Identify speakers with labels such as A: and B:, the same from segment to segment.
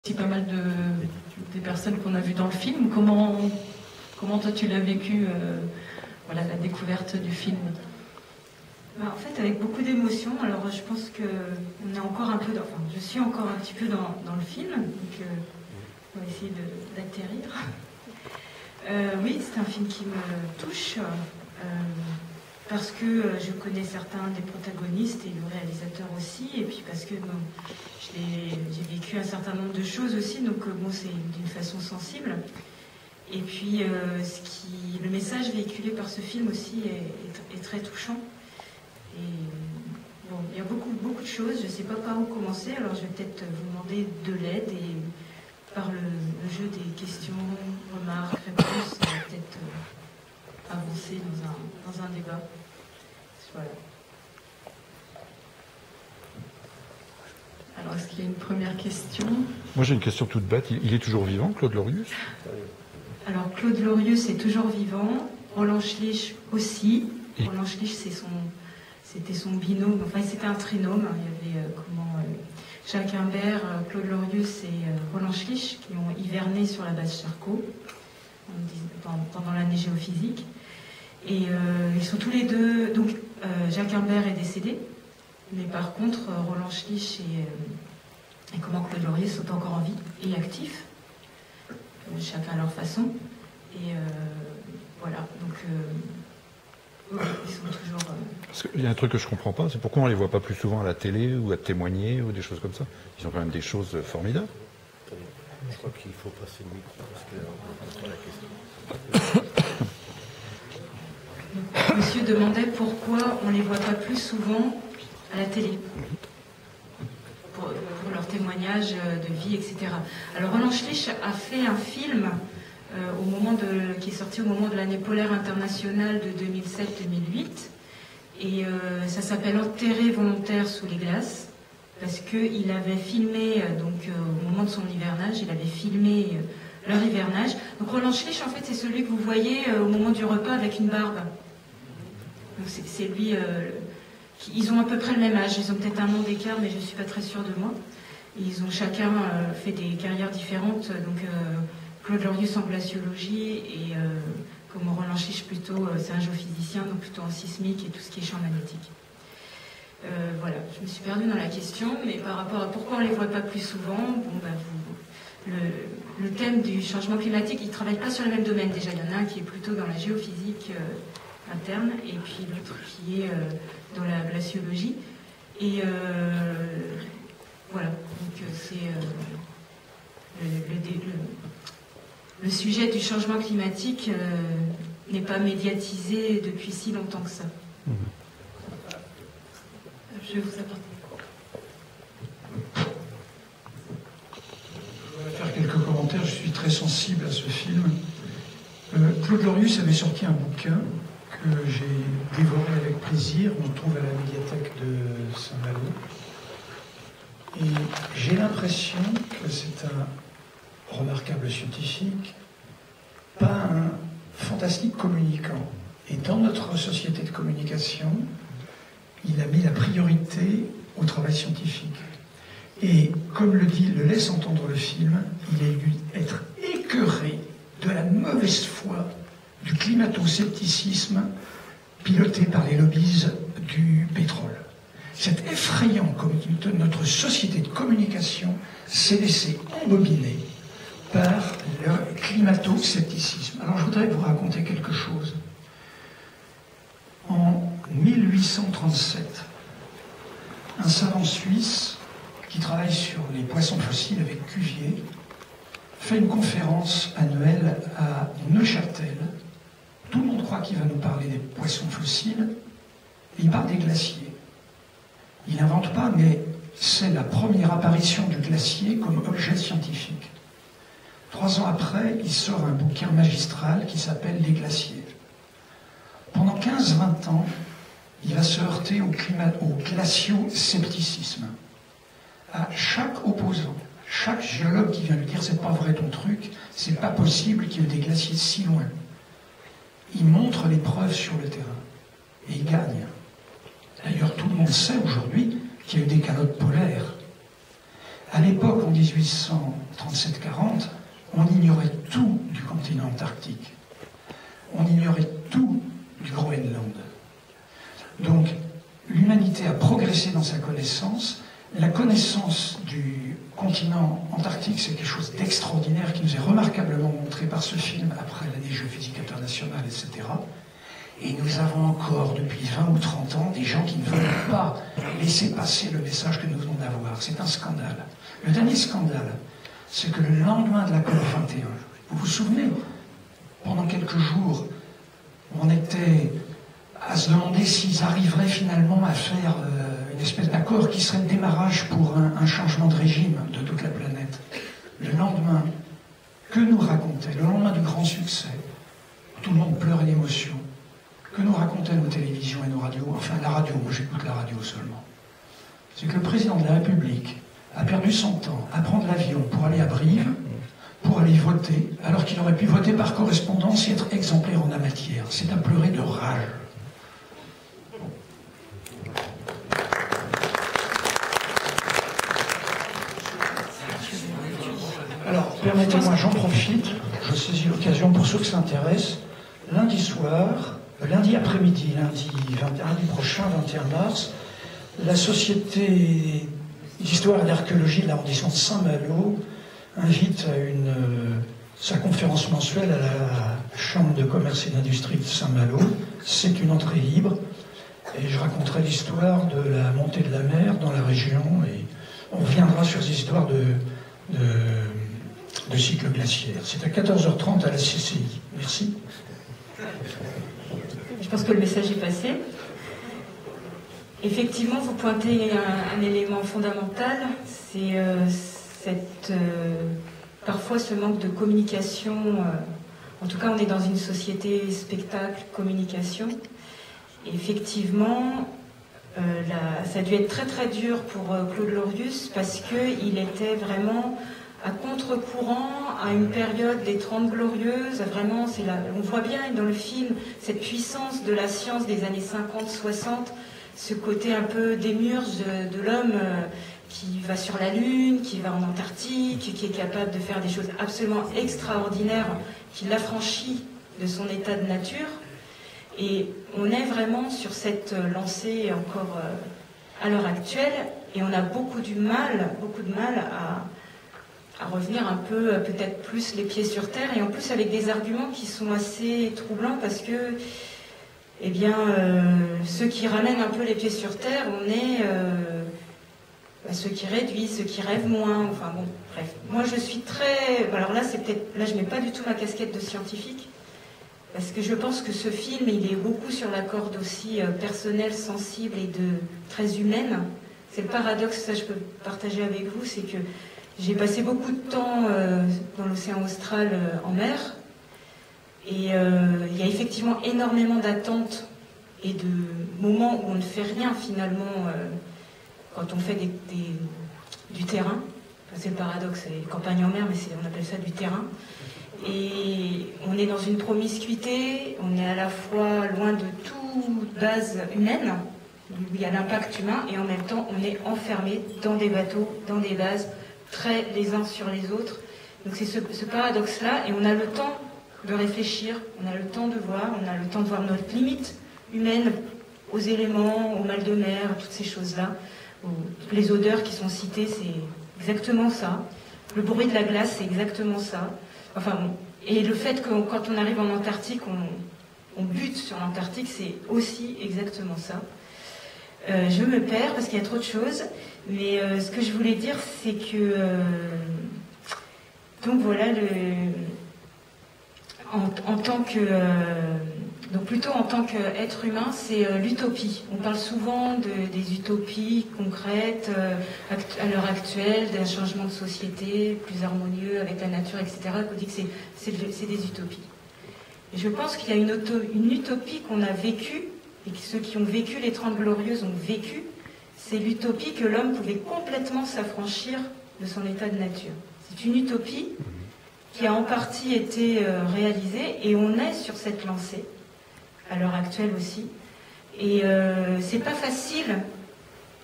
A: aussi pas mal des personnes qu'on a vues dans le film. Comment toi tu l'as vécu, voilà, la découverte du film?
B: En fait, avec beaucoup d'émotion. Alors, je pense que on est encore un peu je suis encore un petit peu dans le film, donc on va essayer d'atterrir. Oui, c'est un film qui me touche parce que je connais certains des protagonistes et le réalisateur aussi, et puis parce que j'ai vécu un certain nombre de choses aussi, donc c'est d'une façon sensible. Et puis, le message véhiculé par ce film aussi est très touchant. Et bon, il y a beaucoup de choses, je ne sais pas par où commencer, alors je vais peut-être vous demander de l'aide et par le jeu des questions, remarques, réponses, on va peut-être avancer dans un débat. Voilà.
A: Alors, est-ce qu'il y a une première question?
C: Moi, j'ai une question toute bête. Il est toujours vivant, Claude Lorius?
B: Alors, Claude Lorius est toujours vivant. Roland Schlich aussi.
C: Et...
B: Roland Schlich, c'était son binôme. Enfin, c'était un trinôme. Il y avait Jacques Imbert, Claude Lorius et Roland Schlich qui ont hiverné sur la base Charcot pendant l'année géophysique. Et ils sont tous les deux... Donc, Jacques Imbert est décédé. Mais par contre, Roland Schlich et Claude Lorius sont encore en vie et actifs. Chacun à leur façon. Et voilà, donc ils sont toujours...
C: Parce qu'il y a un truc que je ne comprends pas, c'est pourquoi on ne les voit pas plus souvent à la télé ou à témoigner ou des choses comme ça. Ils ont quand même des choses formidables.
D: Je crois qu'il faut passer le micro parce qu'on ne comprend pas la question.
B: Donc, monsieur demandait pourquoi on ne les voit pas plus souvent à la télé. Pour leur témoignage de vie, etc. Alors Roland Schlich a fait un film qui est sorti au moment de l'année polaire internationale de 2007-2008 et ça s'appelle Enterré volontaire sous les glaces parce qu'il avait filmé, au moment de son hivernage, il avait filmé leur hivernage. Donc Roland Schlich, en fait, c'est celui que vous voyez au moment du repas avec une barbe. Donc c'est lui... Ils ont à peu près le même âge, ils ont peut-être un an d'écart, mais je ne suis pas très sûre de moi. Ils ont chacun fait des carrières différentes, donc Claude Lorius en glaciologie et comme Roland Schlich plutôt, c'est un géophysicien, donc plutôt en sismique et tout ce qui est champ magnétique. Voilà, je me suis perdue dans la question, mais par rapport à pourquoi on ne les voit pas plus souvent, le thème du changement climatique, ils ne travaillent pas sur le même domaine déjà. Il y en a un qui est plutôt dans la géophysique interne et puis l'autre qui est dans la glaciologie. Et voilà, donc c'est le sujet du changement climatique n'est pas médiatisé depuis si longtemps que ça. Je vais vous apporter.
E: Je vais faire quelques commentaires, je suis très sensible à ce film. Claude Lorius avait sorti un bouquin que j'ai dévoré avec plaisir, on le trouve à la médiathèque de Saint-Malo. Et j'ai l'impression que c'est un remarquable scientifique, pas un fantastique communicant. Et dans notre société de communication, il a mis la priorité au travail scientifique. Et comme le laisse entendre le film, il a dû être écœuré de la mauvaise foi du climato-scepticisme piloté par les lobbies du pétrole. C'est effrayant comme notre société de communication s'est laissée embobiner par le climato-scepticisme. Alors je voudrais vous raconter quelque chose. En 1837, un savant suisse qui travaille sur les poissons fossiles avec Cuvier fait une conférence annuelle à Neuchâtel. Tout le monde croit qu'il va nous parler des poissons fossiles. Il parle des glaciers. Il n'invente pas, mais c'est la première apparition du glacier comme objet scientifique. 3 ans après, il sort un bouquin magistral qui s'appelle Les glaciers. Pendant 15-20 ans, il va se heurter au glacio-scepticisme. À chaque opposant, chaque géologue qui vient lui dire « c'est pas vrai ton truc, c'est pas possible qu'il y ait des glaciers si loin ». Il montre les preuves sur le terrain. Et il gagne. D'ailleurs, tout le monde sait aujourd'hui qu'il y a eu des calottes polaires. À l'époque, en 1837, 37-40, on ignorait tout du continent antarctique. On ignorait tout du Groenland. Donc, l'humanité a progressé dans sa connaissance. La connaissance du continent antarctique, c'est quelque chose d'extraordinaire qui nous est remarquablement montré par ce film après l'année géophysique internationale, etc. Et nous avons encore, depuis 20 ou 30 ans, des gens qui ne veulent pas laisser passer le message que nous venons d'avoir. C'est un scandale. Le dernier scandale, c'est que le lendemain de la COP 21, vous vous souvenez, pendant quelques jours, on était à se demander s'ils arriveraient finalement à faire une espèce d'accord qui serait le démarrage pour un changement de régime de toute la planète. Le lendemain, que nous racontait, le lendemain du grand succès, tout le monde pleurait d'émotion, que nous racontaient nos télévisions et nos radios, enfin la radio, moi j'écoute la radio seulement, c'est que le président de la République a perdu son temps à prendre l'avion pour aller à Brive, pour aller voter, alors qu'il aurait pu voter par correspondance et être exemplaire en la matière. C'est à pleurer de rage. Alors, permettez-moi, j'en profite, je saisis l'occasion pour ceux que ça intéresse. Lundi soir, lundi après-midi, lundi prochain, 21 mars, la Société d'Histoire et d'Archéologie de l'arrondissement de Saint-Malo invite à sa conférence mensuelle à la Chambre de commerce et d'industrie de Saint-Malo. C'est une entrée libre et je raconterai l'histoire de la montée de la mer dans la région et on reviendra sur ces histoires de cycle glaciaire. C'est à 14h30 à la CCI. Merci.
B: Je pense que le message est passé. Effectivement, vous pointez un élément fondamental, c'est parfois ce manque de communication. En tout cas, on est dans une société spectacle, communication. Et effectivement, ça a dû être très très dur pour Claude Lorius parce qu'il était vraiment à contre-courant à une période des 30 Glorieuses. Vraiment, on voit bien dans le film cette puissance de la science des années 50-60, ce côté un peu démiurge de l'homme qui va sur la Lune, qui va en Antarctique, qui est capable de faire des choses absolument extraordinaires, qui l'affranchit de son état de nature. Et on est vraiment sur cette lancée encore à l'heure actuelle, et on a beaucoup de mal à revenir un peu, peut-être plus les pieds sur terre, et en plus avec des arguments qui sont assez troublants parce que, eh bien, ceux qui ramènent un peu les pieds sur terre, on est ceux qui réduisent, ceux qui rêvent moins, enfin bon, bref. Moi je suis très... Alors là, je mets pas du tout ma casquette de scientifique, parce que je pense que ce film, il est beaucoup sur la corde aussi personnelle, sensible et très humaine. C'est le paradoxe, ça je peux partager avec vous, c'est que j'ai passé beaucoup de temps dans l'océan austral en mer, et il y a effectivement énormément d'attentes et de moments où on ne fait rien finalement quand on fait du terrain. Enfin, c'est le paradoxe, c'est campagne en mer, mais on appelle ça du terrain. Et on est dans une promiscuité, on est à la fois loin de toute base humaine, où il y a l'impact humain, et en même temps on est enfermé dans des bateaux, dans des bases, très les uns sur les autres. Donc c'est ce paradoxe-là, et on a le temps de réfléchir, on a le temps de voir, on a le temps de voir notre limite humaine aux éléments, au mal de mer, toutes ces choses-là. Les odeurs qui sont citées, c'est exactement ça. Le bruit de la glace, c'est exactement ça. Enfin bon. Et le fait que quand on arrive en Antarctique, on bute sur l'Antarctique, c'est aussi exactement ça. Je me perds parce qu'il y a trop de choses, mais ce que je voulais dire, c'est que donc voilà, en tant que donc plutôt en tant qu'être humain, c'est l'utopie. On parle souvent des utopies concrètes à l'heure actuelle, d'un changement de société plus harmonieux avec la nature, etc. On dit que c'est des utopies. Et je pense qu'il y a une utopie qu'on a vécue, et que ceux qui ont vécu les 30 Glorieuses ont vécu, c'est l'utopie que l'homme pouvait complètement s'affranchir de son état de nature. C'est une utopie qui a en partie été réalisée, et on est sur cette lancée, à l'heure actuelle aussi. Et c'est pas facile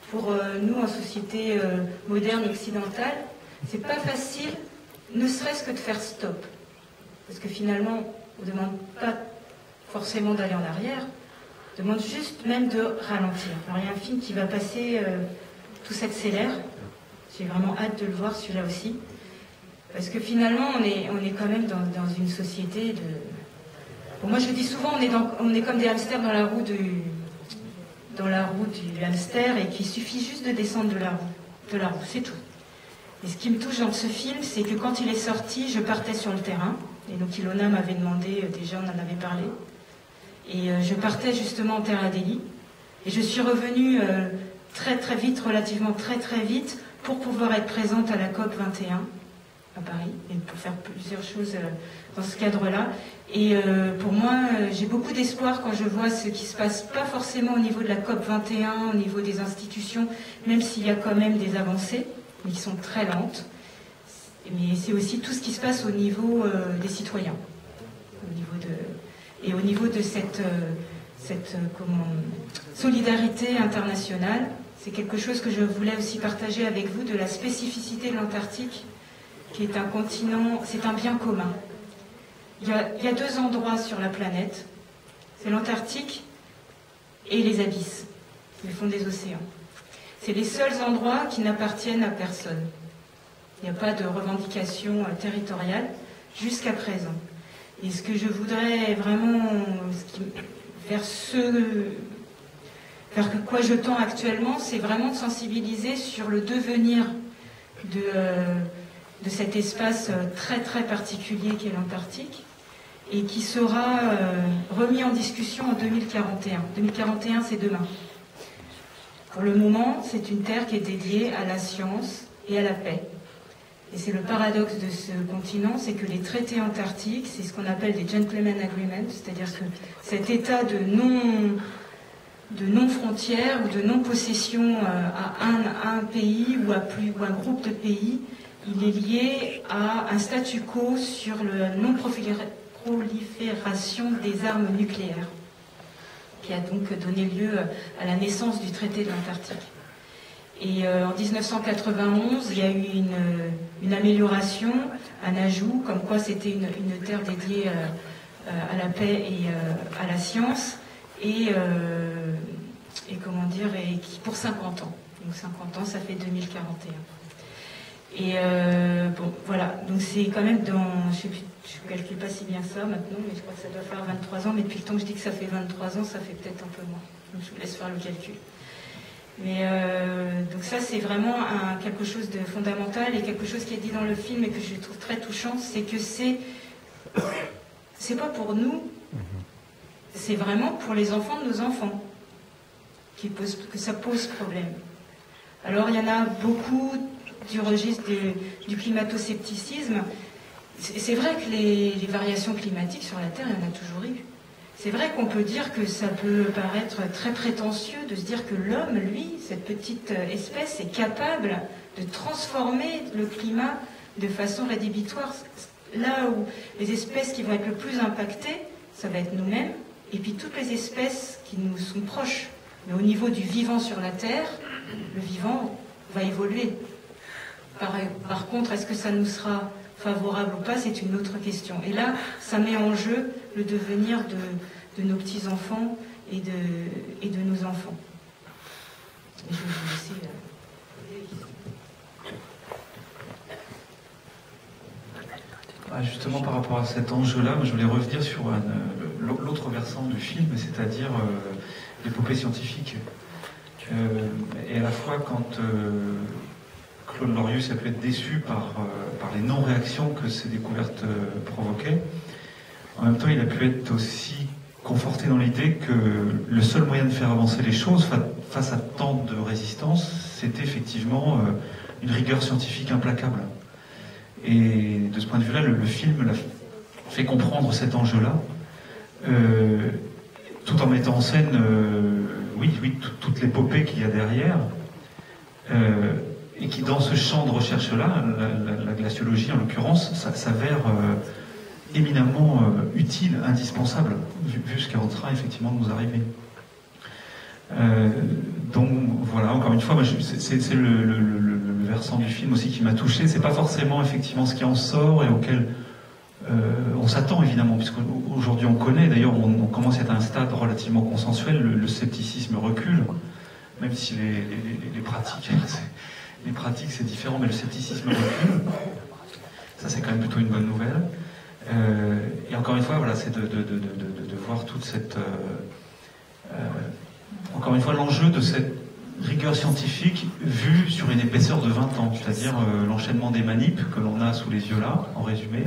B: pour nous en société moderne occidentale, c'est pas facile ne serait-ce que de faire stop. Parce que finalement, on ne demande pas forcément d'aller en arrière, on demande juste même de ralentir. Alors il y a un film qui va passer, tout s'accélère. J'ai vraiment hâte de le voir, celui-là aussi. Parce que finalement, on est quand même dans une société de... Bon, moi, je dis souvent, on est comme des hamsters dans la roue du hamster, et qu'il suffit juste de descendre de la roue, c'est tout. Et ce qui me touche dans ce film, c'est que quand il est sorti, je partais sur le terrain. Et donc Ilona m'avait demandé, déjà on en avait parlé. Et je partais justement en terre à Delhi. Et je suis revenue très très vite, relativement très très vite, pour pouvoir être présente à la COP 21 à Paris, et pour faire plusieurs choses dans ce cadre-là. Et pour moi, j'ai beaucoup d'espoir quand je vois ce qui se passe, pas forcément au niveau de la COP 21, au niveau des institutions, même s'il y a quand même des avancées, mais qui sont très lentes. Mais c'est aussi tout ce qui se passe au niveau des citoyens, et au niveau de cette solidarité internationale. C'est quelque chose que je voulais aussi partager avec vous, de la spécificité de l'Antarctique, qui est un continent, c'est un bien commun. Il y a deux endroits sur la planète, c'est l'Antarctique et les abysses, le fond des océans. C'est les seuls endroits qui n'appartiennent à personne. Il n'y a pas de revendication territoriale jusqu'à présent. Et ce que je voudrais vraiment, vers quoi je tends actuellement, c'est vraiment de sensibiliser sur le devenir de cet espace très très particulier qu'est l'Antarctique, et qui sera remis en discussion en 2041. 2041, c'est demain. Pour le moment, c'est une terre qui est dédiée à la science et à la paix. Et c'est le paradoxe de ce continent, c'est que les traités antarctiques, c'est ce qu'on appelle des gentlemen agreements, c'est-à-dire que cet état de non-frontière ou de non-possession à un pays ou à un groupe de pays, il est lié à un statu quo sur la non-prolifération des armes nucléaires, qui a donc donné lieu à la naissance du traité de l'Antarctique. Et en 1991, il y a eu une amélioration, un ajout, comme quoi c'était une terre dédiée à la paix et à la science, et comment dire, et qui pour 50 ans. Donc 50 ans, ça fait 2041. Et bon, voilà, donc c'est quand même dans, je ne calcule pas si bien ça maintenant, mais je crois que ça doit faire 23 ans, mais depuis le temps que je dis que ça fait 23 ans, ça fait peut-être un peu moins. Donc je vous laisse faire le calcul. Mais donc ça, c'est vraiment quelque chose de fondamental, et quelque chose qui est dit dans le film et que je trouve très touchant, c'est que c'est pas pour nous, c'est vraiment pour les enfants de nos enfants que ça pose problème. Alors il y en a beaucoup du registre du climato-scepticisme. C'est vrai que les variations climatiques sur la Terre, il y en a toujours eu. C'est vrai qu'on peut dire que ça peut paraître très prétentieux de se dire que l'homme, lui, cette petite espèce, est capable de transformer le climat de façon rédhibitoire. Là où les espèces qui vont être le plus impactées, ça va être nous-mêmes, et puis toutes les espèces qui nous sont proches. Mais au niveau du vivant sur la Terre, le vivant va évoluer. Par contre, est-ce que ça nous sera favorable ou pas, c'est une autre question. Et là, ça met en jeu le devenir de nos petits-enfants et de nos enfants. Et je vais vous laisser...
F: Justement, par rapport à cet enjeu-là, je voulais revenir sur l'autre versant du film, c'est-à-dire l'épopée scientifique. Et à la fois, quand Claude Lorius a pu être déçu par les non-réactions que ces découvertes provoquaient, en même temps, il a pu être aussi conforté dans l'idée que le seul moyen de faire avancer les choses face à tant de résistance, c'était effectivement une rigueur scientifique implacable. Et de ce point de vue-là, le film l'a fait comprendre cet enjeu-là, tout en mettant en scène, toute l'épopée qu'il y a derrière, et qui, dans ce champ de recherche-là, la glaciologie en l'occurrence, s'avère éminemment utile, indispensable, vu ce qui est en train effectivement de nous arriver. Donc voilà, encore une fois, c'est le versant du film aussi qui m'a touché. C'est pas forcément effectivement ce qui en sort et auquel on s'attend évidemment, puisqu'aujourd'hui on connaît, d'ailleurs on commence à être à un stade relativement consensuel, le scepticisme recule, même si les pratiques c'est différent, mais le scepticisme recule. Ça c'est quand même plutôt une bonne nouvelle. Et encore une fois, voilà, c'est de voir toute cette... encore une fois, l'enjeu de cette rigueur scientifique vue sur une épaisseur de 20 ans, c'est-à-dire l'enchaînement des manips que l'on a sous les yeux là, en résumé.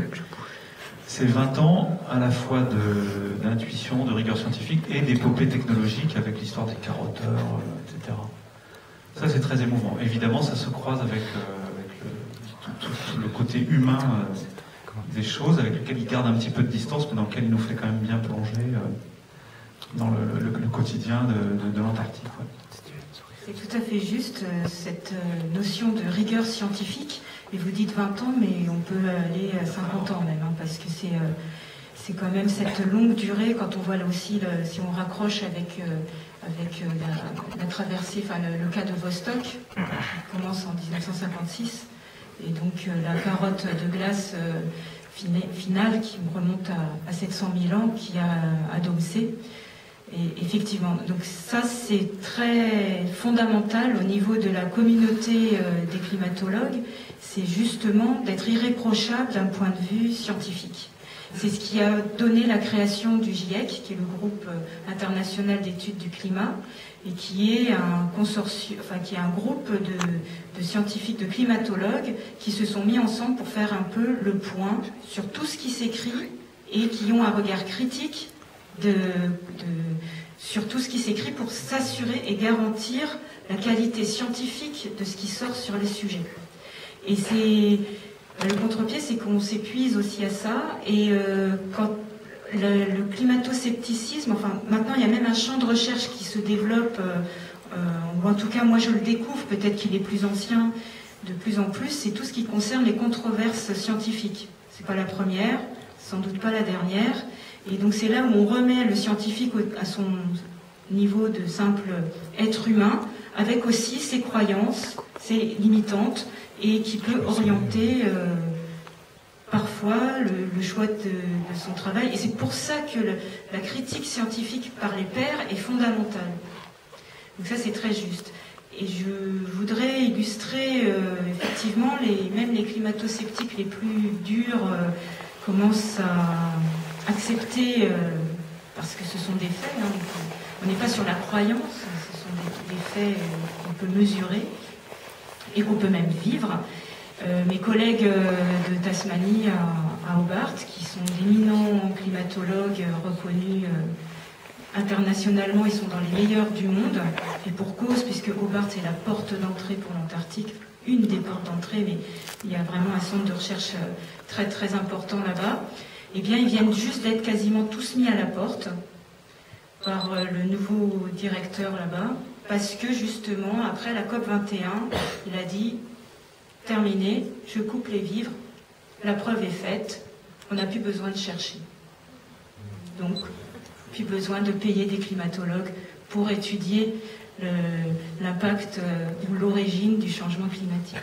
F: C'est 20 ans à la fois d'intuition, de rigueur scientifique et d'épopée technologique avec l'histoire des carotteurs, etc. Ça, c'est très émouvant. Évidemment, ça se croise avec tout le côté humain des choses, avec lequel il garde un petit peu de distance, mais dans lequel il nous fait quand même bien plonger dans le quotidien de l'Antarctique. Ouais.
B: C'est tout à fait juste, cette notion de rigueur scientifique. Et vous dites 20 ans, mais on peut aller à 50 ans même, hein, parce que c'est quand même cette longue durée, quand on voit là aussi, si on raccroche avec la traversée, enfin le cas de Vostok, qui commence en 1956, et donc la carotte de glace finale qui remonte à 700 000 ans, qui a Domsé. Et effectivement, donc ça c'est très fondamental au niveau de la communauté des climatologues, c'est justement d'être irréprochable d'un point de vue scientifique. C'est ce qui a donné la création du GIEC, qui est le groupe international d'études du climat, et qui est un consortium, enfin qui est un groupe de scientifiques, de climatologues, qui se sont mis ensemble pour faire un peu le point sur tout ce qui s'écrit et qui ont un regard critique sur tout ce qui s'écrit pour s'assurer et garantir la qualité scientifique de ce qui sort sur les sujets. Et le contre-pied, c'est qu'on s'épuise aussi à ça, et quand le climato-scepticisme, enfin maintenant il y a même un champ de recherche qui se développe, ou en tout cas moi je le découvre, peut-être qu'il est plus ancien de plus en plus, c'est tout ce qui concerne les controverses scientifiques. C'est pas la première, sans doute pas la dernière. Et donc c'est là où on remet le scientifique à son niveau de simple être humain, avec aussi ses croyances, ses limitantes, et qui peut orienter parfois le choix de son travail. Et c'est pour ça que la critique scientifique par les pairs est fondamentale. Donc ça c'est très juste. Et je voudrais illustrer effectivement, même les climato-sceptiques les plus durs commencent à accepter, parce que ce sont des faits, hein, on n'est pas sur la croyance, ce sont des faits qu'on peut mesurer et qu'on peut même vivre. Mes collègues de Tasmanie à Hobart, qui sont d'éminents climatologues reconnus internationalement, ils sont dans les meilleurs du monde, et pour cause, puisque Hobart est la porte d'entrée pour l'Antarctique, une des portes d'entrée, mais il y a vraiment un centre de recherche très très important là-bas. Eh bien, ils viennent juste d'être quasiment tous mis à la porte par le nouveau directeur là-bas, parce que justement, après la COP21, il a dit « Terminé, je coupe les vivres, la preuve est faite, on n'a plus besoin de chercher. » Donc, plus besoin de payer des climatologues pour étudier l'impact ou l'origine du changement climatique.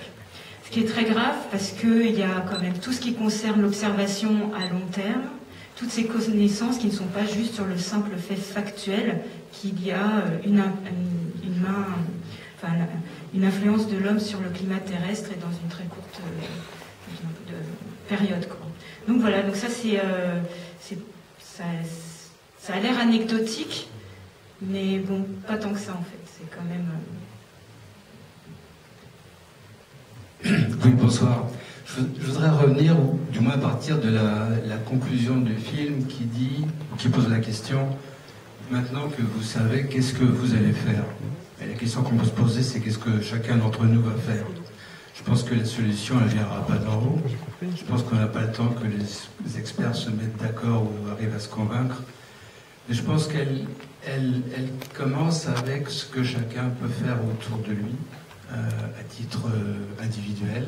B: Ce qui est très grave parce qu'il y a quand même tout ce qui concerne l'observation à long terme, toutes ces connaissances qui ne sont pas juste sur le simple fait factuel qu'il y a une influence de l'homme sur le climat terrestre et dans une très courte période, quoi. Donc voilà, donc ça ça a l'air anecdotique, mais bon, pas tant que ça en fait. C'est quand même...
G: Oui, bonsoir. Je voudrais revenir, ou du moins partir de la conclusion du film qui pose la question, maintenant que vous savez, qu'est-ce que vous allez faire? Et la question qu'on peut se poser, c'est qu'est-ce que chacun d'entre nous va faire? Je pense que la solution, elle ne viendra pas d'en haut. Je pense qu'on n'a pas le temps que les experts se mettent d'accord ou arrivent à se convaincre. Mais je pense qu'elle commence avec ce que chacun peut faire autour de lui, à titre individuel,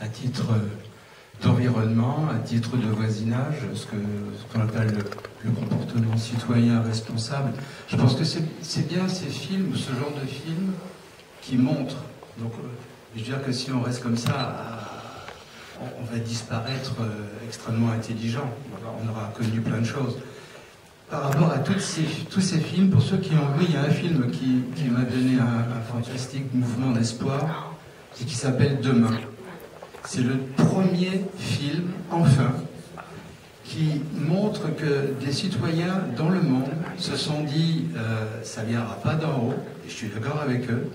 G: à titre d'environnement, à titre de voisinage, ce qu'on appelle le comportement citoyen responsable. Je pense que c'est bien ces films, ce genre de films, qui montrent. Donc, Je veux dire que si on reste comme ça, on va disparaître extrêmement intelligent. On aura connu plein de choses. Par rapport à tous ces films, pour ceux qui ont vu, il y a un film qui m'a donné un fantastique mouvement d'espoir, et qui s'appelle Demain. C'est le premier film, enfin, qui montre que des citoyens dans le monde se sont dit ça ne viendra pas d'en haut, et je suis d'accord avec eux,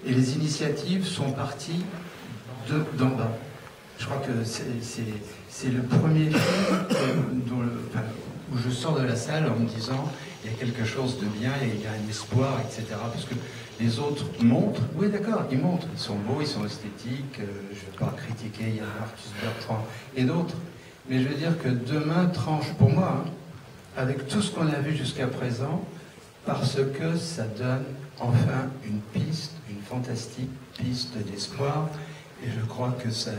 G: et les initiatives sont parties d'en bas. Je crois que c'est le premier film où je sors de la salle en me disant il y a quelque chose de bien, il y a un espoir, etc. Parce que les autres montrent, oui d'accord, ils montrent, ils sont beaux, ils sont esthétiques, je ne vais pas critiquer, il y a Marcus Bertrand et d'autres, mais je veux dire que Demain tranche pour moi, avec tout ce qu'on a vu jusqu'à présent, parce que ça donne enfin une piste, une fantastique piste d'espoir, et je crois que ça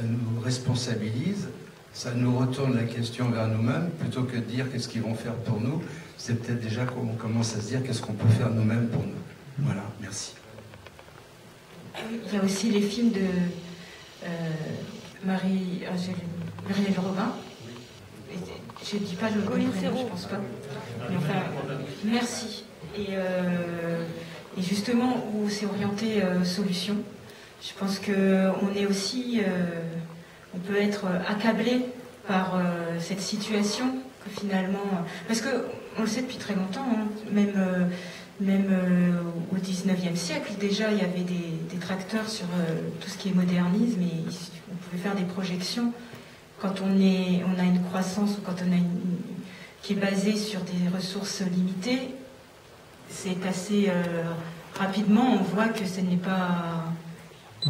G: nous responsabilise, ça nous retourne la question vers nous-mêmes, plutôt que de dire qu'est-ce qu'ils vont faire pour nous, c'est peut-être déjà qu'on commence à se dire qu'est-ce qu'on peut faire nous-mêmes pour nous. Voilà, merci.
B: Il y a aussi les films de Muriel Robin. Je ne dis pas le prénom, je pense pas. Mais enfin, merci. Et justement, où c'est orienté solution. Je pense qu'on est aussi, on peut être accablé par cette situation que finalement, parce que on le sait depuis très longtemps, hein, même au 19e siècle, déjà il y avait des détracteurs sur tout ce qui est modernisme, et on pouvait faire des projections quand on a une croissance ou quand on a qui est basée sur des ressources limitées. C'est assez rapidement, on voit que ce n'est pas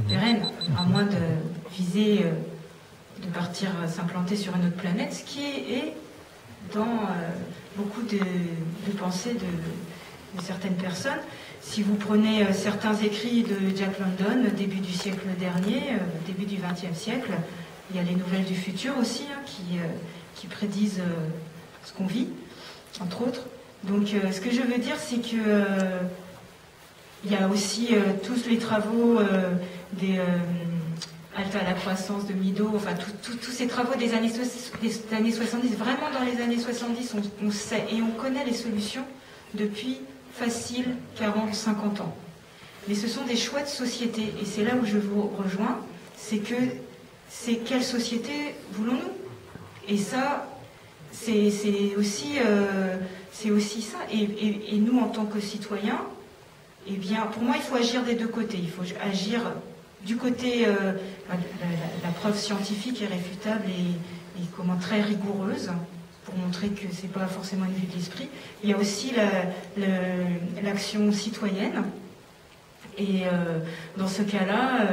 B: pérenne, à moins de viser de partir s'implanter sur une autre planète, ce qui est dans beaucoup de pensées de certaines personnes. Si vous prenez certains écrits de Jack London, début du siècle dernier, début du XXe siècle, il y a les nouvelles du futur aussi, hein, qui prédisent ce qu'on vit, entre autres. Donc ce que je veux dire, c'est que il y a aussi tous les travaux des Halte à la croissance de Mido, enfin tous ces travaux des années 70, vraiment dans les années 70, on sait et on connaît les solutions depuis facile 40-50 ans. Mais ce sont des choix de société, et c'est là où je vous rejoins, c'est quelle société voulons-nous? Et ça, c'est aussi ça. Et nous, en tant que citoyens, eh bien, pour moi, il faut agir des deux côtés. Il faut agir du côté, la preuve scientifique est réfutable et comment très rigoureuse, pour montrer que c'est pas forcément une vue de l'esprit. Il y a aussi l'action citoyenne. Et dans ce cas-là,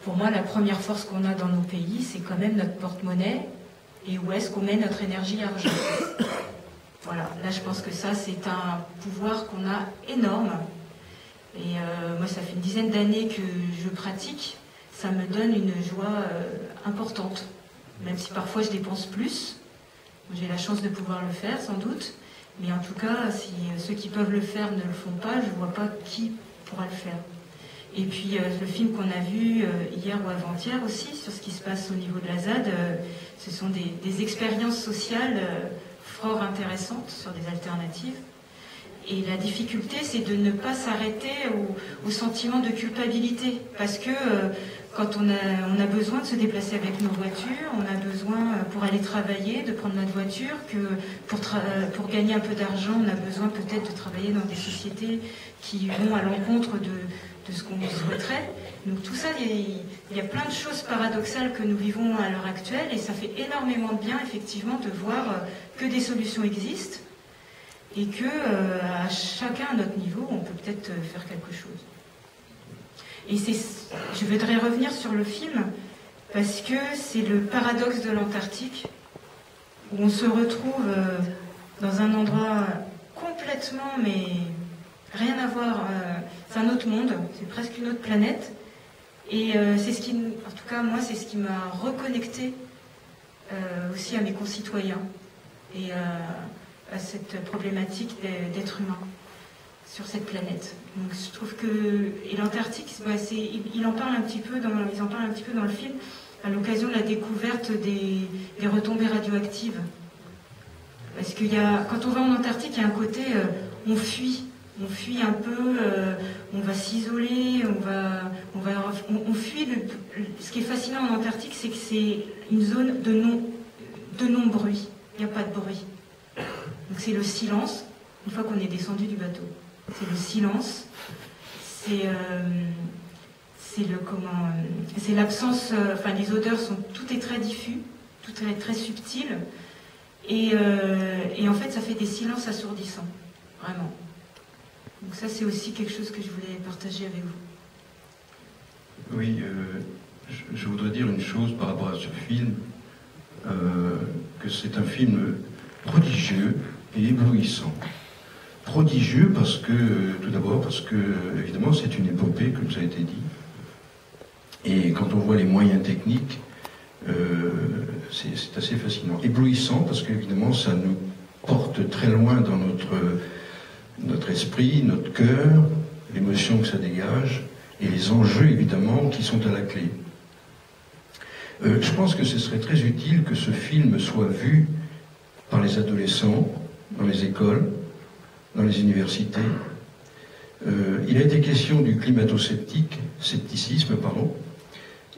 B: pour moi, la première force qu'on a dans nos pays, c'est quand même notre porte-monnaie et où est-ce qu'on met notre énergie et argent. Voilà, là je pense que ça, c'est un pouvoir qu'on a énorme. Et moi, ça fait une dizaine d'années que je pratique. Ça me donne une joie importante. Même si parfois je dépense plus. J'ai la chance de pouvoir le faire, sans doute. Mais en tout cas, si ceux qui peuvent le faire ne le font pas, je ne vois pas qui pourra le faire. Et puis, le film qu'on a vu hier ou avant-hier aussi, sur ce qui se passe au niveau de la ZAD, ce sont des expériences sociales fort intéressantes sur des alternatives. Et la difficulté, c'est de ne pas s'arrêter au sentiment de culpabilité. Parce que quand on a besoin de se déplacer avec nos voitures, on a besoin, pour aller travailler, de prendre notre voiture, que pour gagner un peu d'argent, on a besoin peut-être de travailler dans des sociétés qui vont à l'encontre de ce qu'on souhaiterait. Donc tout ça, il y a plein de choses paradoxales que nous vivons à l'heure actuelle, et ça fait énormément de bien, effectivement, de voir que des solutions existent, et que à chacun à notre niveau, on peut peut-être faire quelque chose. Et je voudrais revenir sur le film, parce que c'est le paradoxe de l'Antarctique, où on se retrouve dans un endroit complètement, mais rien à voir, c'est un autre monde, c'est presque une autre planète, et c'est ce qui, en tout cas moi, c'est ce qui m'a reconnecté aussi à mes concitoyens, et à cette problématique d'être humain. sur cette planète. Donc je trouve que, et l'Antarctique, ils en parlent un petit peu dans le film, à l'occasion de la découverte des retombées radioactives. Parce qu'il y a, quand on va en Antarctique, il y a un côté, on fuit un peu, on va s'isoler, on fuit. Ce qui est fascinant en Antarctique, c'est que c'est une zone de non-bruit. Il n'y a pas de bruit. Donc c'est le silence, une fois qu'on est descendu du bateau. C'est le silence, c'est l'absence, les odeurs tout est très diffus, tout est très subtil, et en fait ça fait des silences assourdissants, vraiment. Donc ça c'est aussi quelque chose que je voulais partager avec vous.
H: Oui, je voudrais dire une chose par rapport à ce film, que c'est un film prodigieux et éblouissant. Prodigieux parce que, tout d'abord, parce que, évidemment, c'est une épopée, comme ça a été dit. Et quand on voit les moyens techniques, c'est assez fascinant. Éblouissant parce qu'évidemment, ça nous porte très loin dans notre esprit, notre cœur, l'émotion que ça dégage, et les enjeux, évidemment, qui sont à la clé. Je pense que ce serait très utile que ce film soit vu par les adolescents, dans les écoles, dans les universités. Il a été question du climato-scepticisme, pardon.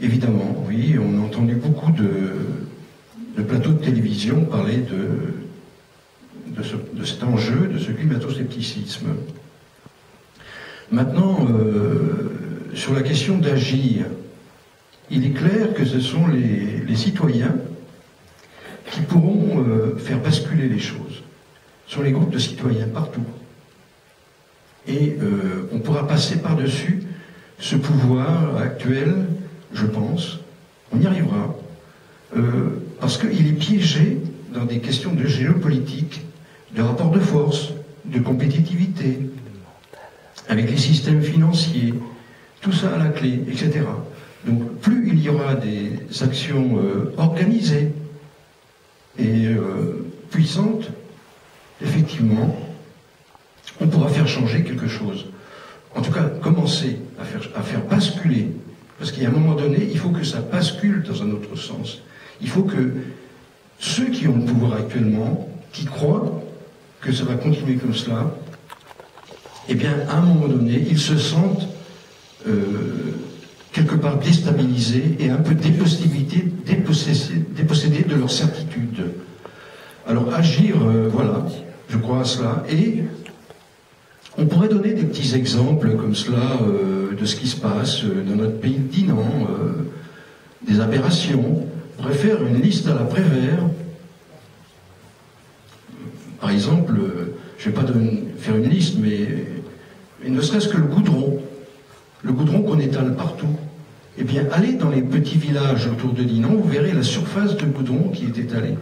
H: Évidemment, oui, on a entendu beaucoup de plateaux de télévision parler de cet enjeu, de ce climato-scepticisme. Maintenant, sur la question d'agir, il est clair que ce sont les citoyens qui pourront faire basculer les choses. Ce sont les groupes de citoyens partout. Et on pourra passer par-dessus ce pouvoir actuel, je pense. On y arrivera. Parce qu'il est piégé dans des questions de géopolitique, de rapport de force, de compétitivité, avec les systèmes financiers, tout ça à la clé, etc. Donc plus il y aura des actions organisées et puissantes, effectivement, on pourra faire changer quelque chose. En tout cas, commencer à faire basculer. Parce qu'à un moment donné, il faut que ça bascule dans un autre sens. Il faut que ceux qui ont le pouvoir actuellement, qui croient que ça va continuer comme cela, eh bien, à un moment donné, ils se sentent quelque part déstabilisés et un peu dépossédés de leur certitude. Alors, agir, voilà, je crois à cela. Et on pourrait donner des petits exemples comme cela de ce qui se passe dans notre pays dinant, des aberrations. On pourrait faire une liste à la Prévert. Par exemple, je ne vais pas faire une liste, mais ne serait-ce que le goudron qu'on étale partout. Eh bien, allez dans les petits villages autour de Dinan, vous verrez la surface de goudron qui est étalée.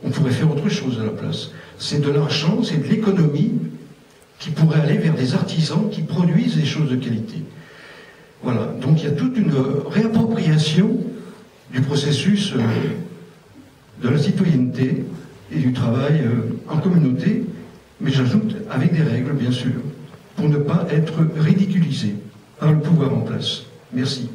H: On pourrait faire autre chose à la place. C'est de l'argent, c'est de l'économie qui pourrait aller vers des artisans qui produisent des choses de qualité. Voilà, donc il y a toute une réappropriation du processus de la citoyenneté et du travail en communauté, mais j'ajoute avec des règles, bien sûr, pour ne pas être ridiculisé par le pouvoir en place. Merci.